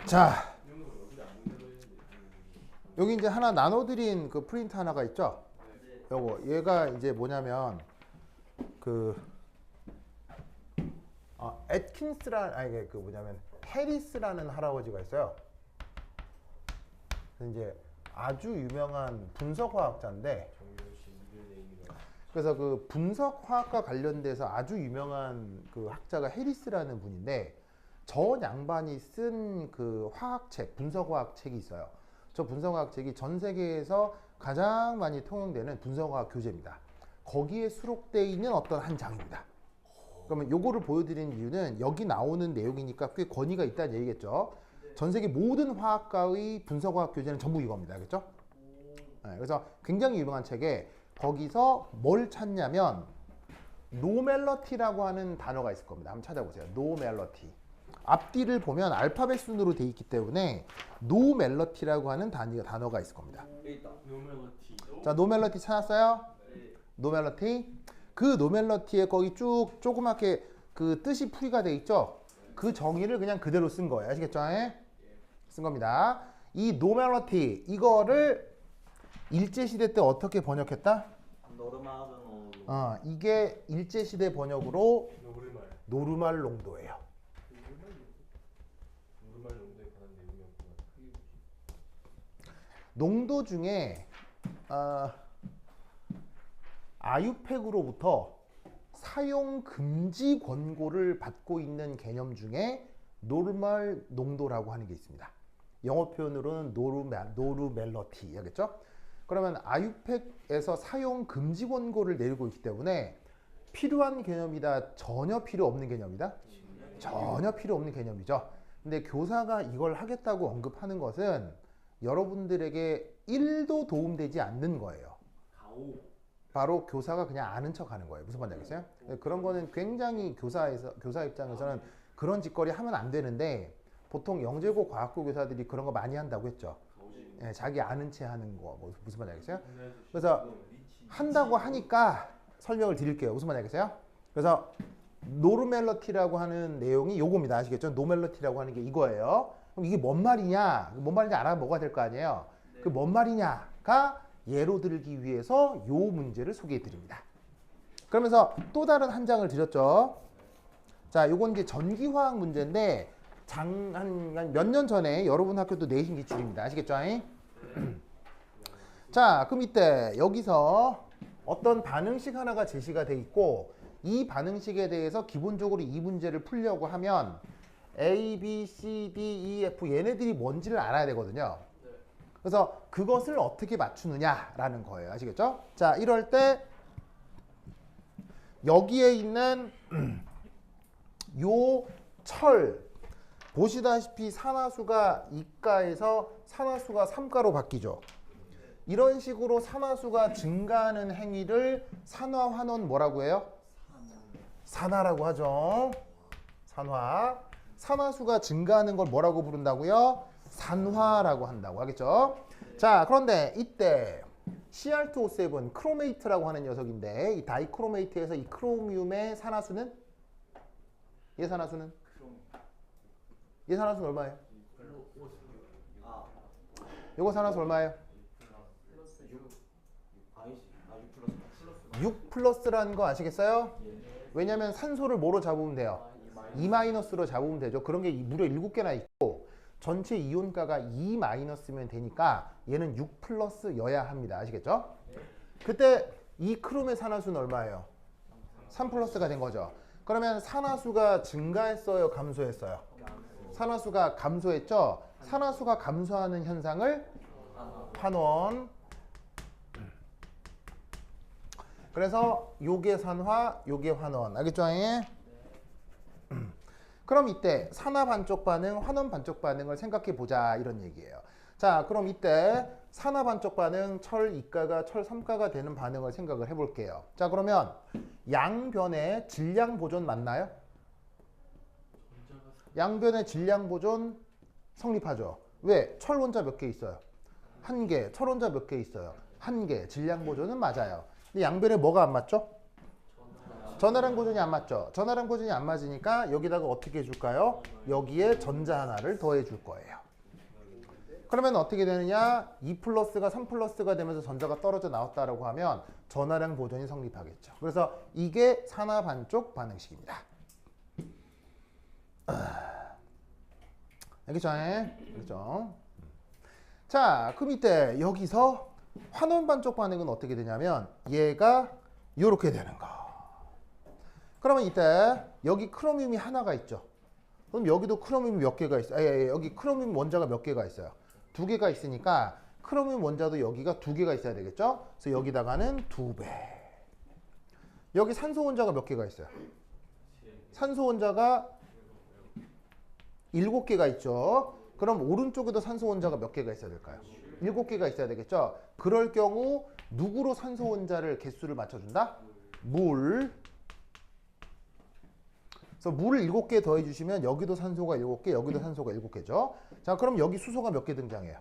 자, 여기 이제 하나 나눠드린 그 프린트 하나가 있죠? 요거 얘가 이제 뭐냐면 그 애킨스라는 그 뭐냐면 해리스라는 할아버지가 있어요. 이제 아주 유명한 분석화학자인데, 그래서 그 분석화학과 관련돼서 아주 유명한 그 학자가 해리스라는 분인데, 저 양반이 쓴 그 화학책, 분석화학 책이 있어요. 저 분석화학 책이 전 세계에서 가장 많이 통용되는 분석화학 교재입니다. 거기에 수록되어 있는 어떤 한 장입니다. 그러면 요거를 보여드린 이유는 여기 나오는 내용이니까 꽤 권위가 있다는 얘기겠죠. 전 세계 모든 화학과의 분석화학 교재는 전부 이겁니다. 알겠죠? 네, 그래서 굉장히 유명한 책에 거기서 뭘 찾냐면 노멜러티라고 하는 단어가 있을 겁니다. 한번 찾아보세요. 노멜러티. 앞뒤를 보면 알파벳 순으로 돼 있기 때문에 노멜러티라고 하는 단어가 있을 겁니다. 노멜러티. 자, 노멜러티 찾았어요? 네. 노멜러티. 그 노멜러티에 거기 쭉 조그맣게 그 뜻이 풀이가 돼 있죠? 그 정의를 그냥 그대로 쓴 거예요. 아시겠죠? 쓴 겁니다. 이 노멜러티 이거를 일제시대 때 어떻게 번역했다? 이게 일제시대 번역으로 노르말 농도예요. 노르말 농도에 관한 내용이었구나. 농도 중에 아유팩으로부터 사용 금지 권고를 받고 있는 개념 중에 노르말 농도라고 하는 게 있습니다. 영어 표현으로는 노르멜러티, 알겠죠? 그러면 아유팩에서 사용 금지 권고를 내리고 있기 때문에 필요한 개념이다, 전혀 필요 없는 개념이다? 전혀 필요 없는 개념이죠. 근데 교사가 이걸 하겠다고 언급하는 것은 여러분들에게 1도 도움되지 않는 거예요. 바로 교사가 그냥 아는 척 하는 거예요. 무슨 말인지 알겠어요? 그런 거는 굉장히 교사 입장에서는 그런 짓거리 하면 안 되는데, 보통 영재고 과학고 교사들이 그런 거 많이 한다고 했죠. 예, 자기 아는 체 하는 거. 무슨 말인지 알겠어요? 그래서 한다고 하니까 설명을 드릴게요. 무슨 말인지 알겠어요? 그래서 노르멜러티라고 하는 내용이 요겁니다. 아시겠죠? 노멜러티라고 하는 게 이거예요. 그럼 이게 뭔 말이냐? 뭔 말인지 알아먹어야 될 거 아니에요? 그 뭔 말이냐가 예로 들기 위해서 요 문제를 소개해 드립니다. 그러면서 또 다른 한 장을 드렸죠. 자, 요건 이제 전기화학 문제인데 한 몇 년 전에 여러분 학교도 내신 기출입니다. 아시겠죠? 자, 그럼 이때 여기서 어떤 반응식 하나가 제시가 돼 있고, 이 반응식에 대해서 기본적으로 이 문제를 풀려고 하면 A, B, C, D, E, F 얘네들이 뭔지를 알아야 되거든요. 그래서 그것을 어떻게 맞추느냐라는 거예요. 아시겠죠? 자, 이럴 때 여기에 있는 요 철 보시다시피 산화수가 2가에서 산화수가 3가로 바뀌죠. 이런 식으로 산화수가 증가하는 행위를 산화환원 뭐라고 해요? 산화라고 하죠. 산화. 산화수가 증가하는 걸 뭐라고 부른다고요? 산화라고 한다고 하겠죠. 자, 그런데 이때 CR2O7 크로메이트라고 하는 녀석인데, 이 다이크로메이트에서 이 크로미움의 산화수는? 얘 산화수는? 얘 산화수는 얼마예요? 요거 산화수 얼마예요? 6 플러스라는 거 아시겠어요? 왜냐면 산소를 뭐로 잡으면 돼요? 2 마이너스로 잡으면 되죠. 그런 게 무려 7개나 있고 전체 이온가가 2 마이너스면 되니까 얘는 6 플러스여야 합니다. 아시겠죠? 그때 이 크롬의 산화수는 얼마예요? 3 플러스가 된 거죠. 그러면 산화수가 증가했어요? 감소했어요? 산화수가 감소했죠? 산화수가 감소하는 현상을 환원. 그래서 요게 산화, 요게 환원. 알겠죠? 그럼 이때 산화 반쪽 반응, 환원 반쪽 반응을 생각해 보자, 이런 얘기예요. 자, 그럼 이때 산화 반쪽 반응, 철 2가가 철 3가가 되는 반응을 생각을 해볼게요. 자, 그러면 양변의 질량 보존 맞나요? 양변의 질량 보존 성립하죠. 왜? 철 원자 몇 개 있어요? 1개. 철 원자 몇 개 있어요? 1개. 질량 보존은 맞아요. 근데 양변에 뭐가 안 맞죠? 전화량 보존이 안 맞죠? 전화량 보존이 안 맞으니까 여기다가 어떻게 해줄까요? 여기에 전자 하나를 더해 줄 거예요. 그러면 어떻게 되느냐? 2 플러스가 3 플러스가 되면서 전자가 떨어져 나왔다라고 하면 전화량 보존이 성립하겠죠. 그래서 이게 산화 반쪽 반응식입니다. 알겠죠? 알겠죠? 자, 그럼 이때 여기서 환원 반쪽 반응은 어떻게 되냐면 얘가 이렇게 되는 거. 그러면 이때 여기 크로뮴이 하나가 있죠. 그럼 여기도 크로뮴이 몇 개가 있어요? 여기 크로뮴 원자가 몇 개가 있어요? 2개가 있으니까 크로뮴 원자도 여기가 2개가 있어야 되겠죠? 그래서 여기다가는 2배. 여기 산소 원자가 몇 개가 있어요? 산소 원자가 7개가 있죠. 그럼 오른쪽에도 산소 원자가 몇 개가 있어야 될까요? 7개가 있어야 되겠죠. 그럴 경우 누구로 산소 원자를 개수를 맞춰준다? 물. 그래서 물을 7개 더해 주시면 여기도 산소가 7개, 여기도 산소가 7개죠. 자, 그럼 여기 수소가 몇 개 등장해요?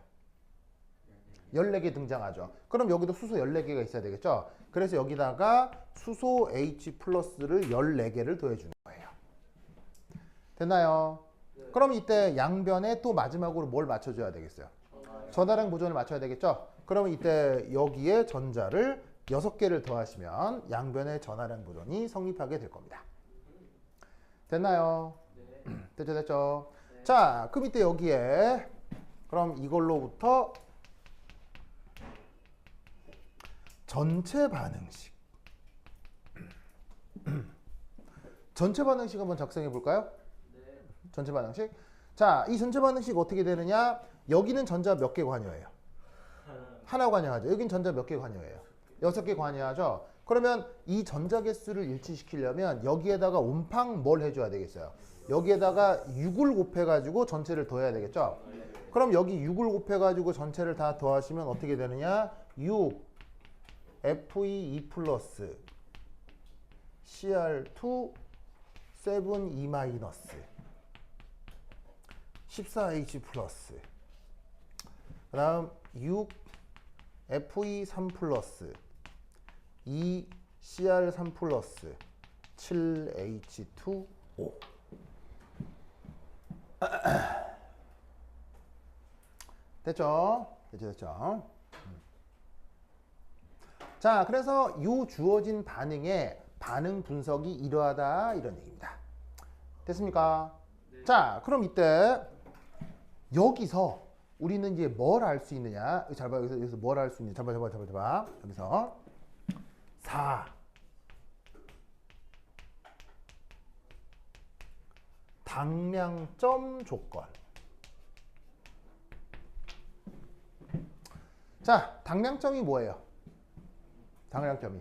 14개 등장하죠. 그럼 여기도 수소 14개가 있어야 되겠죠. 그래서 여기다가 수소 H 플러스를 14개를 더해 주는 거예요. 됐나요? 그럼 이때 양변에 또 마지막으로 뭘 맞춰줘야 되겠어요? 전화량 보존을 맞춰야 되겠죠? 그러면 이때 여기에 전자를 6개를 더하시면 양변의 전화량 보존이 성립하게 될 겁니다. 됐나요? 됐죠, 됐죠? 자, 그럼 이때 여기에 그럼 이걸로부터 전체 반응식. 전체 반응식 한번 작성해 볼까요? 전체 반응식. 자, 이 전체 반응식 어떻게 되느냐? 여기는 전자 몇 개 관여해요? 하나 관여하죠. 여긴 전자 몇 개 관여해요? 6개 관여하죠. 그러면 이 전자 개수를 일치시키려면 여기에다가 온팡 뭘 해줘야 되겠어요? 여기에다가 6을 곱해가지고 전체를 더해야 되겠죠? 그럼 여기 6을 곱해가지고 전체를 다 더하시면 어떻게 되느냐? 6 Fe2 플러스 Cr2 7E 마이너스 14H 플러스 그 다음 6 Fe3 플러스 2 Cr3 플러스 7H2O. 됐죠? 됐죠? 자, 그래서 이 주어진 반응의 반응 분석이 이러하다 이런 얘기입니다. 됐습니까? 네. 자, 그럼 이때 여기서 우리는 이제 뭘 알 수 있느냐? 잘 봐, 여기서 뭘 알 수 있느냐? 잡아. 여기서 4 당량점 조건. 자, 당량점이 뭐예요? 당량점이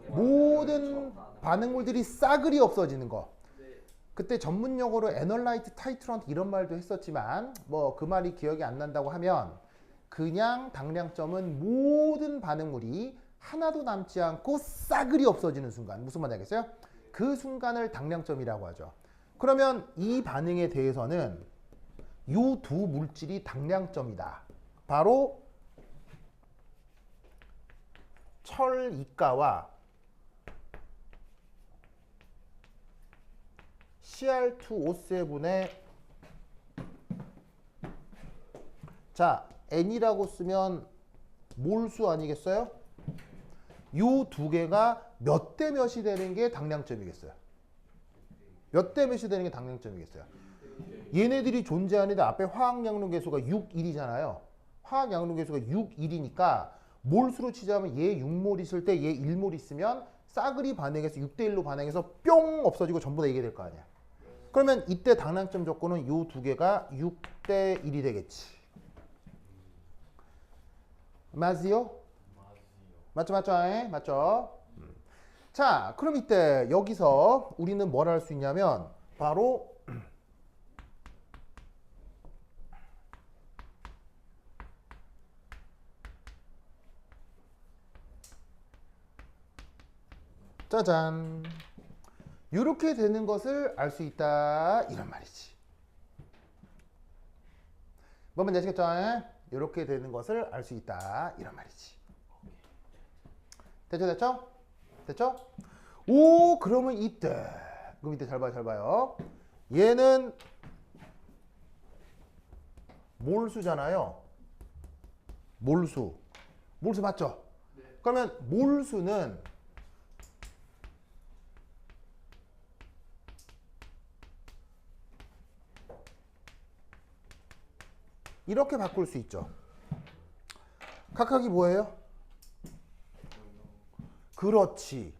모든 반응물들이 싸그리 없어지는 거. 그때 전문 용어로 애널라이트 타이트런트 이런 말도 했었지만 뭐 그 말이 기억이 안 난다고 하면 그냥 당량점은 모든 반응물이 하나도 남지 않고 싸그리 없어지는 순간. 무슨 말인지 알겠어요? 그 순간을 당량점이라고 하죠. 그러면 이 반응에 대해서는 이 두 물질이 당량점이다. 바로 철이가와 Cr2O7의 자, N이라고 쓰면 몰수 아니겠어요? 요 두 개가 몇 대 몇이 되는 게 당량점이겠어요? 몇 대 몇이 되는 게 당량점이겠어요? 얘네들이 존재하는데 앞에 화학 양론 계수가 6, 1이잖아요. 화학 양론 계수가 6, 1이니까 몰수로 치자면 얘 6몰 있을 때 얘 1몰 있으면 싸그리 반응해서 6대 1로 반응해서 뿅 없어지고 전부 다 이게 될 거 아니야. 그러면 이때 당량점 조건은 요 두 개가 6대 1이 되겠지. 맞지요? 맞죠? 맞죠? 자, 그럼 이때 여기서 우리는 뭘 할 수 있냐면 바로 짜잔. 이렇게 되는 것을 알 수 있다 이런 말이지. 뭔지 아시겠죠? 이렇게 되는 것을 알 수 있다 이런 말이지. 됐죠? 오, 그러면 이때. 그럼 이때 잘 봐요, 잘 봐요. 얘는 몰수잖아요. 몰수. 몰수 맞죠? 그러면 몰수는 이렇게 바꿀 수 있죠. 각각이 뭐예요? 그렇지.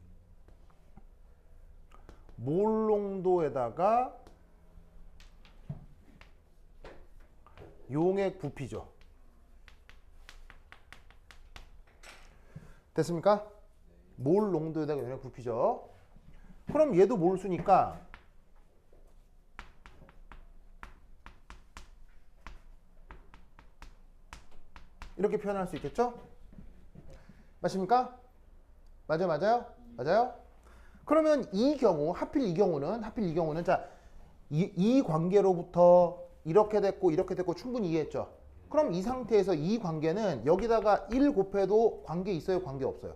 몰 농도에다가 용액 부피죠. 됐습니까? 몰 농도에다가 용액 부피죠. 그럼 얘도 몰수니까 이렇게 표현할 수 있겠죠? 맞습니까? 맞아요, 맞아요? 맞아요? 그러면 이 경우, 하필 이 경우는 자, 이 관계로부터 이렇게 됐고 충분히 이해했죠? 그럼 이 상태에서 이 관계는 여기다가 1 곱해도 관계 있어요, 관계 없어요?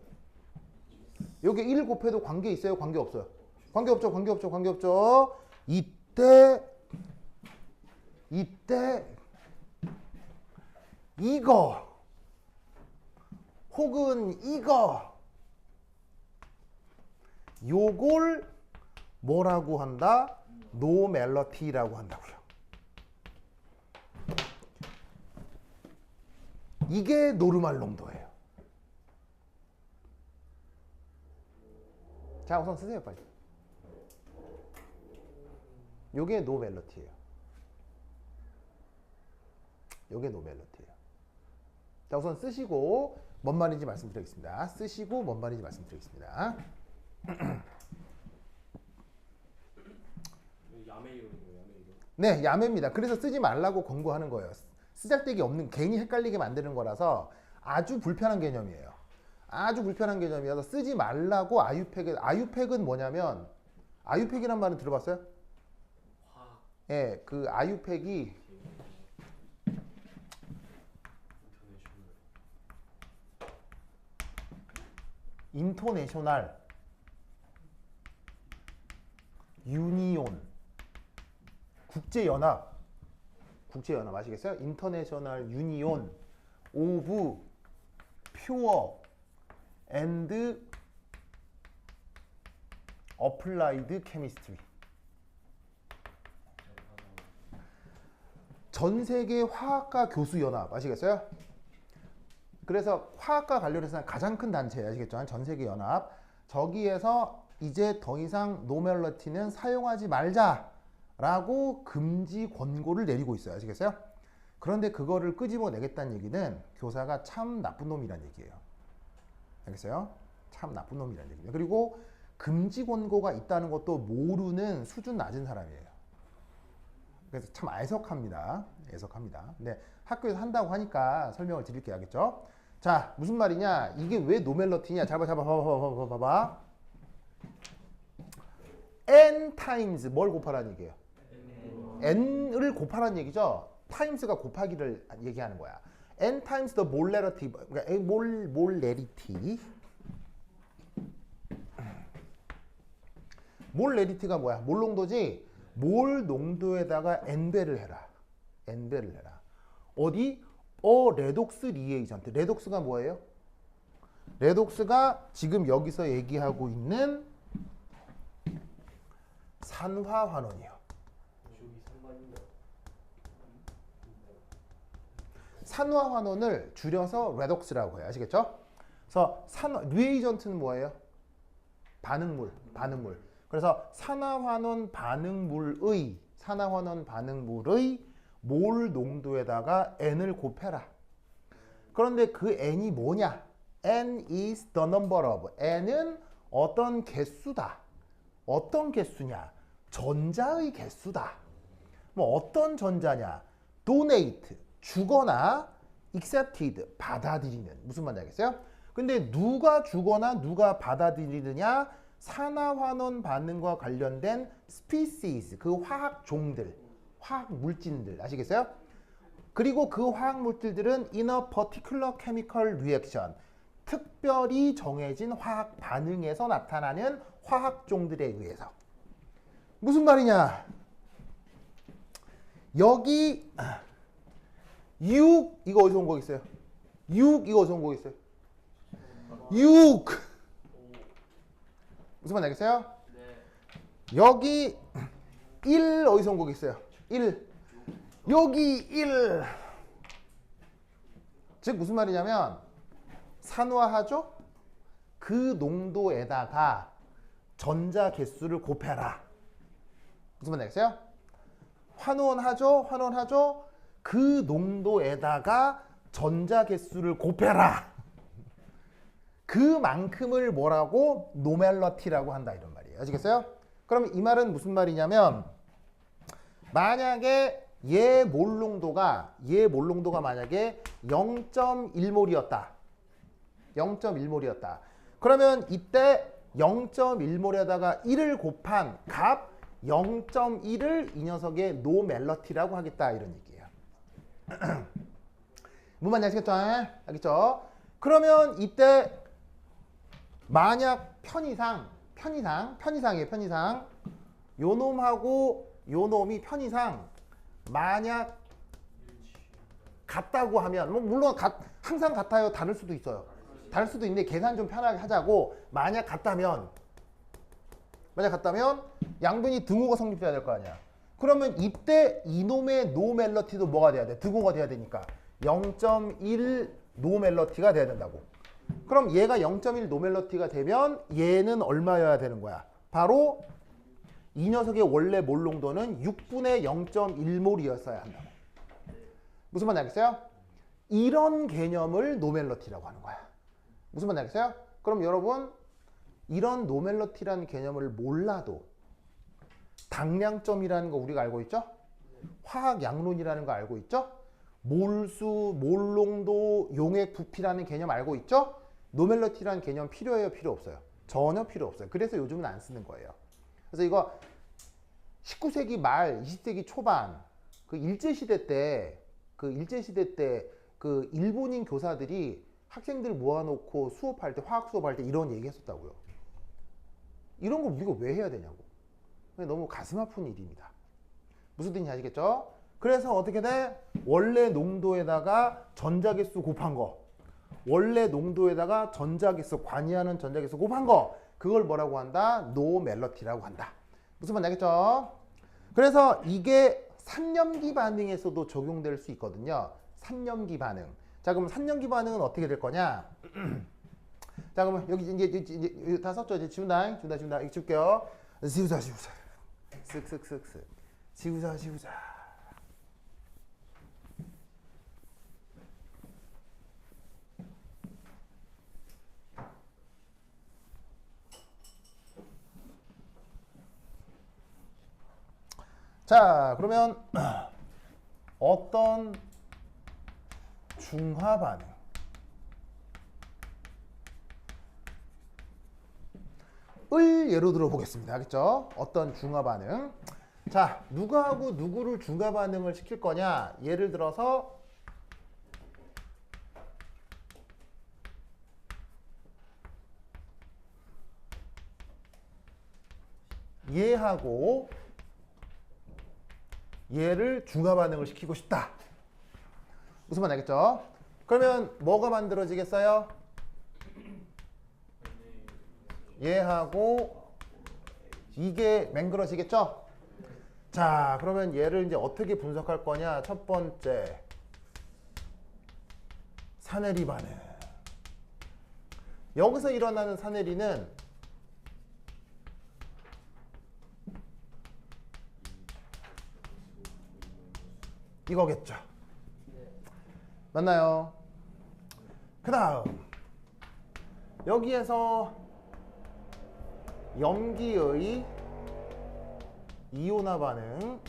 여기 1 곱해도 관계 있어요, 관계 없어요? 관계 없죠, 관계 없죠, 관계 없죠? 이때 이거 혹은 이거 요걸 뭐라고 한다? 노멜러티라고 한다고요. 이게 노르말 농도예요. 자, 우선 쓰세요, 빨리. 요게 노멜러티예요. 요게 노멜러티예요. 자, 우선 쓰시고 뭔 말인지 말씀드리겠습니다. 쓰시고 뭔 말인지 말씀드리겠습니다. 야매이론이에요, 야매이론. 네, 야매입니다. 그래서 쓰지 말라고 권고하는 거예요. 쓰잘데기 없는, 괜히 헷갈리게 만드는 거라서 아주 불편한 개념이에요. 아주 불편한 개념이어서 쓰지 말라고 아유팩은 뭐냐면, 아유팩이란 말은 들어봤어요? 화학 예, 그 아유팩이 인터내셔널 인터내셔널 유니온 국제연합 아시겠어요? 인터내셔널 유니온 오브 퓨어 앤드 어플라이드 케미스트리 전 세계 화학과 교수 연합 아시겠어요? 그래서 화학과 관련해서 가장 큰 단체 아시겠죠? 전 세계 연합 저기에서 이제 더 이상 노멜러티는 사용하지 말자라고 금지 권고를 내리고 있어요. 아시겠어요? 그런데 그거를 끄집어내겠다는 얘기는 교사가 참 나쁜 놈이란 얘기예요. 알겠어요? 참 나쁜 놈이란 얘기예요. 그리고 금지 권고가 있다는 것도 모르는 수준 낮은 사람이에요. 그래서 참 애석합니다. 애석합니다. 근데 학교에서 한다고 하니까 설명을 드릴게요. 알겠죠? 자, 무슨 말이냐? 이게 왜 노멜러티냐? 봐봐. n times 뭘 곱하라는 얘기예요? n을 곱하라는 얘기죠. times가 곱하기를 얘기하는 거야. n times the molarity, 그러니까 molarity. 몰레리티가 뭐야? 몰 농도지? 몰 농도에다가 n배를 해라. n배를 해라. 어디? 레독스 리에이전트. 레독스가 뭐예요? 레독스가 지금 여기서 얘기하고 있는 산화환원이요. 저기 상관입니다. 산화환원을 줄여서 레독스라고 해요. 아시겠죠? 그래서 리에이전트는 뭐예요? 반응물. 그래서 산화환원 반응물의 몰 농도에다가 n을 곱해라. 그런데 그 n이 뭐냐? n is the number of. n은 어떤 개수다. 어떤 개수냐? 전자의 개수다. 뭐 어떤 전자냐? donate, 주거나 accepted, 받아들이는. 무슨 말인지 알겠어요? 근데 누가 주거나 누가 받아들이느냐? 산화환원 반응과 관련된 species, 그 화학 종들, 화학 물질들 아시겠어요? 그리고 그 화학 물질들은 in a particular chemical reaction, 특별히 정해진 화학 반응에서 나타나는 화학종들에 의해서. 무슨 말이냐? 여기 6 이거 어디서 온 거겠어요? 6 이거 어디서 온 거겠어요? 6 무슨 말 알겠어요? 여기 1 어디서 온 거겠어요? 1 여기 1 즉 무슨 말이냐면 산화하죠? 그 농도에다가 전자 개수를 곱해라. 무슨 말 알겠어요? 환원하죠? 그 농도에다가 전자 개수를 곱해라. 그만큼을 뭐라고? 노멜러티라고 한다 이런 말이에요. 아시겠어요? 그럼 이 말은 무슨 말이냐면 만약에 얘 몰농도가 만약에 0.1몰이었다. 0.1몰이었다. 그러면 이때 0.1몰에다가 1을 곱한 값 0.1을 이 녀석의 노멜러티라고 하겠다 이런 얘기예요. 무슨 말인지 아시겠죠? 알겠죠? 그러면 이때 만약 편의상 요 놈하고 요 놈이 편의상 만약 같다고 하면 물론 항상 같아요. 다를 수도 있어요. 다를 수도 있는데 계산 좀 편하게 하자고 만약 같다면 양변이 등호가 성립돼야 될 거 아니야. 그러면 이때 이놈의 노멜러티도 뭐가 돼야 돼? 등호가 돼야 되니까 0.1 노멜러티가 돼야 된다고. 그럼 얘가 0.1 노멜러티가 되면 얘는 얼마여야 되는 거야? 바로 이 녀석의 원래 몰농도는 6분의 0.1몰이었어야 한다고. 무슨 말인지 알겠어요? 이런 개념을 노멜러티라고 하는 거야. 무슨 말인지 알겠어요? 그럼 여러분 이런 노멜러티라는 개념을 몰라도 당량점이라는 거 우리가 알고 있죠? 화학 양론이라는 거 알고 있죠? 몰수, 몰농도, 용액 부피라는 개념 알고 있죠? 노멜러티라는 개념 필요해요? 필요 없어요? 전혀 필요 없어요. 그래서 요즘은 안 쓰는 거예요. 그래서 이거 19세기 말, 20세기 초반 그 일제시대 때 그 일본인 교사들이 학생들 모아놓고 수업할 때, 화학 수업할 때 이런 얘기 했었다고요. 이런 거 우리가 왜 해야 되냐고. 너무 가슴 아픈 일입니다. 무슨 뜻인지 아시겠죠? 그래서 어떻게 돼? 원래 농도에다가 전자개수 곱한 거. 원래 농도에다가 전자개수, 관이하는 전자개수 곱한 거. 그걸 뭐라고 한다? 노멜러티라고 한다. 무슨 말인지 알겠죠? 그래서 이게 산염기 반응에서도 적용될 수 있거든요. 산염기 반응. 자, 그럼 산염기 반응은 어떻게 될 거냐? 자, 그러면 여기 이제 다 썼죠? 이제 지운다. 이거 지울게요. 지우자. 쓱. 지우자. 자, 그러면 어떤 중화 반응 을 예로 들어 보겠습니다. 알겠죠? 어떤 중화 반응. 자, 누구하고 누구를 중화 반응을 시킬 거냐? 예를 들어서 얘하고 얘를 중화 반응을 시키고 싶다. 무슨 말 알겠죠? 그러면 뭐가 만들어지겠어요? 얘하고 이게 맹그러지겠죠? 자, 그러면 얘를 이제 어떻게 분석할 거냐? 첫 번째, 사내리 반응. 여기서 일어나는 사내리는 이거겠죠? 맞나요? 그 다음 여기에서 염기의 이온화 반응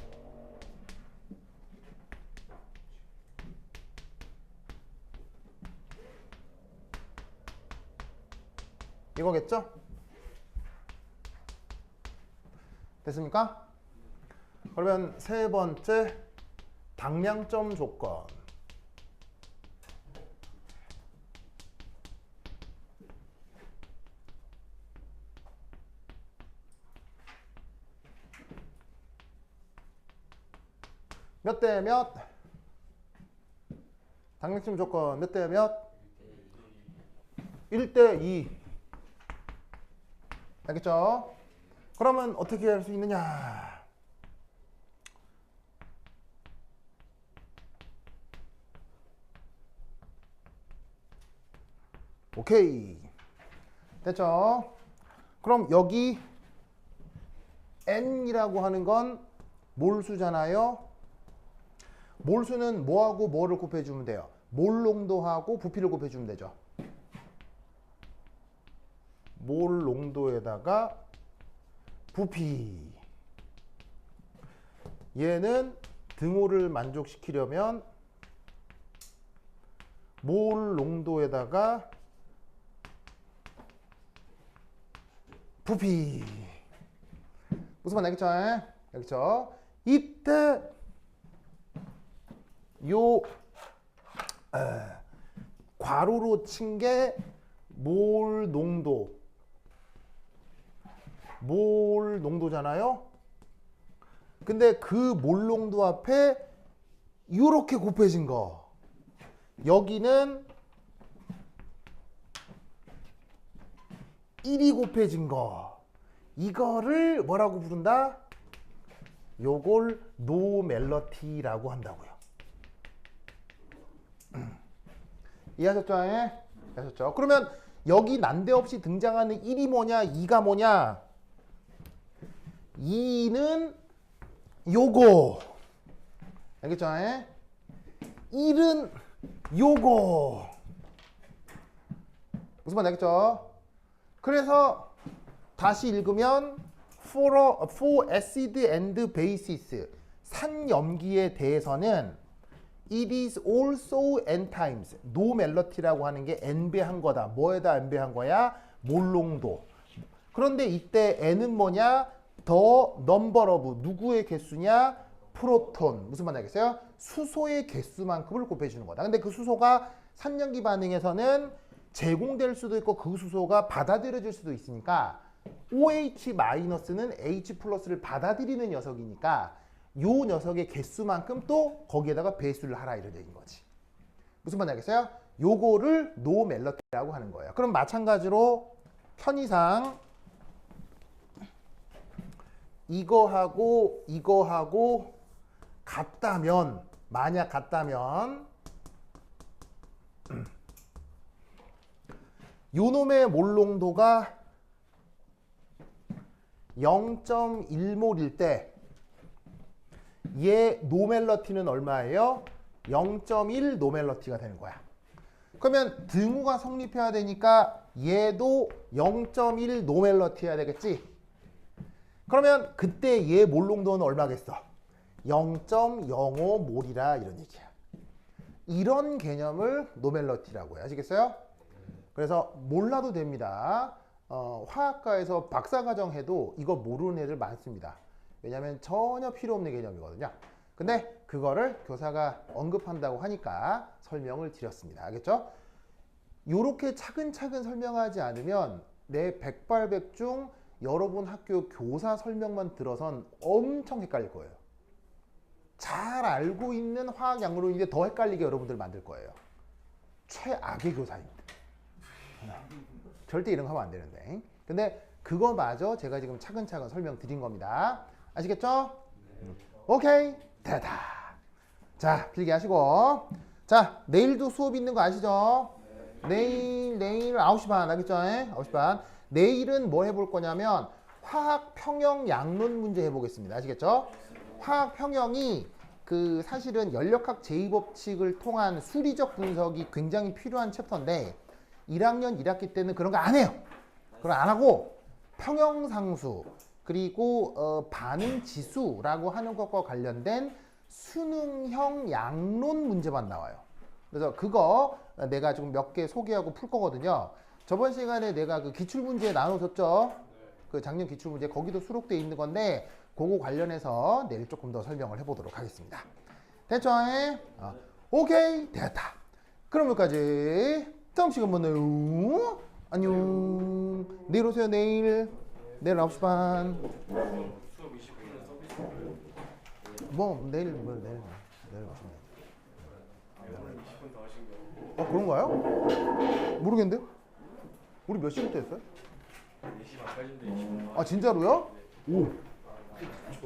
이거겠죠? 됐습니까? 그러면 세 번째 당량점 조건. 몇 대 몇? 당maximum 조건 몇 대 몇? 1대 2. 알겠죠? 그러면 어떻게 할 수 있느냐? 오케이. 됐죠? 그럼 여기 n이라고 하는 건 몰수잖아요. 몰수는 뭐하고 뭐를 곱해주면 돼요? 몰 농도하고 부피를 곱해주면 되죠. 몰 농도에다가 부피. 얘는 등호를 만족시키려면 몰 농도에다가 부피. 무슨 말 알겠죠? 알겠죠? 이때 요 괄호로 친 게 몰 농도잖아요. 근데 그 몰 농도 앞에 이렇게 곱해진 거, 여기는 1이 곱해진 거, 이거를 뭐라고 부른다? 요걸 노멜러티라고 한다고요. 이해하셨죠? 이해하셨죠? 그러면 여기 난데없이 등장하는 1이 뭐냐, 2가 뭐냐? 2는 요거. 알겠죠? 1은 요거. 무슨 말 알겠죠? 그래서 다시 읽으면 for acid and bases, 산염기에 대해서는 it is also n times, 노멜러티라고 하는 게 n배 한 거다. 뭐에다 n배 한 거야? 몰농도. 그런데 이때 n은 뭐냐? the number of, 누구의 개수냐? 프로톤. 무슨 말 알겠어요? 수소의 개수만큼을 곱해주는 거다. 근데 그 수소가 산염기 반응에서는 제공될 수도 있고 그 수소가 받아들여질 수도 있으니까 OH-는 H+를 받아들이는 녀석이니까 요 녀석의 개수만큼 또 거기에다가 배수를 하라 이런 얘기인 거지. 무슨 말 알겠어요? 요거를 노멜러티라고 하는 거예요. 그럼 마찬가지로 편의상 이거하고 같다면, 만약 같다면 요놈의 몰농도가 0.1몰일 때 얘 노멜러티는 얼마예요? 0.1 노멜러티가 되는 거야. 그러면 등호가 성립해야 되니까 얘도 0.1 노멜러티 해야 되겠지? 그러면 그때 얘 몰농도는 얼마겠어? 0.05 몰이라 이런 얘기야. 이런 개념을 노멜러티라고 해요. 아시겠어요? 그래서 몰라도 됩니다. 화학과에서 박사과정 해도 이거 모르는 애들 많습니다. 왜냐하면 전혀 필요 없는 개념이거든요. 근데 그거를 교사가 언급한다고 하니까 설명을 드렸습니다. 알겠죠? 요렇게 차근차근 설명하지 않으면 내 백발백중 여러분 학교 교사 설명만 들어선 엄청 헷갈릴 거예요. 잘 알고 있는 화학 양론인데 더 헷갈리게 여러분들 만들 거예요. 최악의 교사입니다. 절대 이런 거 하면 안 되는데. 근데 그거마저 제가 지금 차근차근 설명드린 겁니다. 아시겠죠? 오케이, 됐다. 자, 필기 하시고. 자, 내일도 수업 있는 거 아시죠? 내일 9시 반, 알겠죠? 9시 반. 내일은 뭐 해볼 거냐면 화학 평형 양론 문제 해보겠습니다. 아시겠죠? 화학 평형이 그 사실은 연력학 제2법칙을 통한 수리적 분석이 굉장히 필요한 챕터인데 1학년 1학기 때는 그런 거 안 해요. 그런 거 안 하고 평형상수 그리고 반응 지수라고 하는 것과 관련된 수능형 양론 문제만 나와요. 그래서 그거 내가 좀 몇 개 소개하고 풀 거거든요. 저번 시간에 내가 그 기출문제 나눠줬죠. 그 작년 기출문제 거기도 수록되어 있는 건데 그거 관련해서 내일 조금 더 설명을 해보도록 하겠습니다. 됐죠? 오케이, 됐다. 그럼 여기까지. 다음 시간 만나요. 안녕. 내일 오세요. 내일 9시 반. 수업 20분은 서비스. 내일 오시면 오늘 20분 더 하신 거. 그런가요? 모르겠는데. 우리 몇 시부터 했어요? 4시 반까지인데 20분 더. 아 진짜로요? 오.